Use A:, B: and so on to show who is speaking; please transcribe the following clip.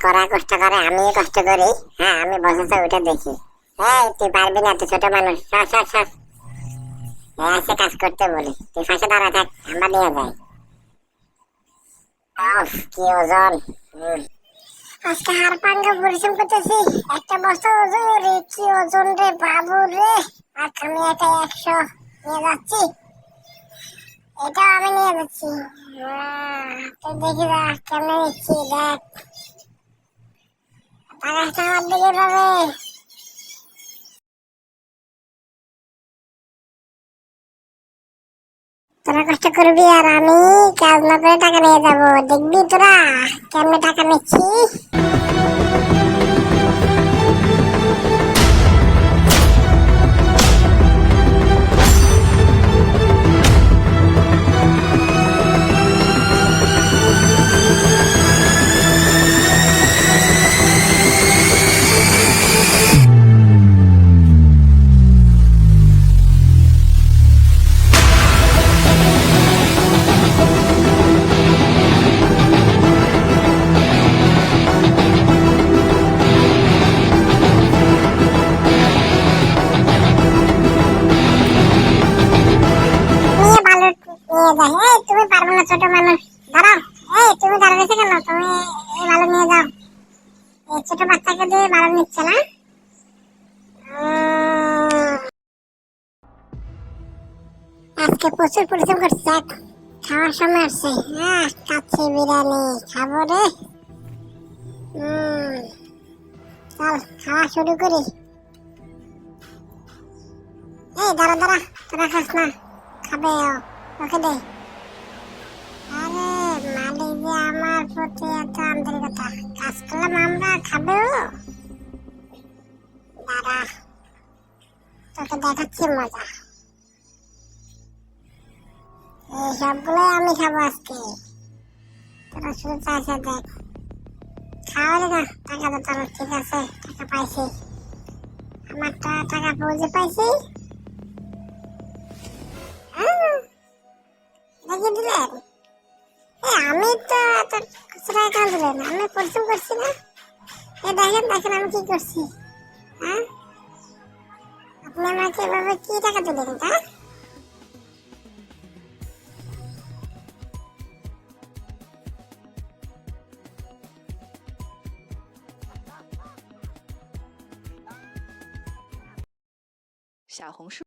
A: করা কষ্ট করে, আমিও কষ্ট করি। হ্যাঁ, আমি বসেছে ওইটা দেখি। হ্যাঁ, তুই পারবি না, তুই ছোট মানুষ। সর সর সর, এসে কাজ করতে বলি। তুই পাশে দাঁড়া থাক, আমরা নিয়ে যাই। অফ, কি ওজন! আজকে হাড় ভাঙা পরিশ্রম করতেছি, একটা বস্তা ওজন রে, কি ওজন রে বাবু রে। আর আমি এটা 100 নিয়ে যাচ্ছি, এটা আমি নিয়ে যাচ্ছি। তো দেখি যা কেমনে নিচ্ছি, দেখ আকাশটা আমার দিকে পাবে। তোরা কষ্ট করবি আর আমি কাজ না করে টাকা নিয়ে যাবো, দেখবি তোরা কেমনে টাকা নিচ্ছি। নিয়ে ভালো নিয়ে যাই। এই তুমি পারবে না, ছোট মানুষ, দাঁড়াও। এই তুমি দাঁড়াইছো কেন? তুমি এই ভালো নিয়ে যাও। এই ছোট বাচ্চাকে দিয়ে ভালো নিচ্ছে না। আজকে প্রচুর পরিশ্রম করছি, দেখ খাওয়ার সময় আসছে। হ্যাঁ, কাচ্ছি বিরিয়ানি খাবো রে। চল খাওয়া শুরু করি। এই দাঁড়া দাঁড়া, তোরা খাস না, খাবে ও, ওকে দে। আরে মালিক যে আমার প্রতি এত আন্তরিকতা, কাজ করলাম আমরা, খাবে ও। দাঁড়া, তোকে দেখাচ্ছি মজা। এই সবগুলো আমি খাবো আজকে, তোরা শুধু চাইছে দেখ। খাওয়ালে না, টাকা তো তোর ঠিক আছে, টাকা পাইছি, আমার টাকা পৌঁছে পাইছি। রেখে দিলেন? আমি তো এত খুচরা টাকা দিলেন, আমি পরিশ্রম করছি না। দেখেন দেখেন আমি কি করছি। হ্যাঁ, আপনি আমাকে এভাবে কি টাকা দিলেন? তা
B: 小红书。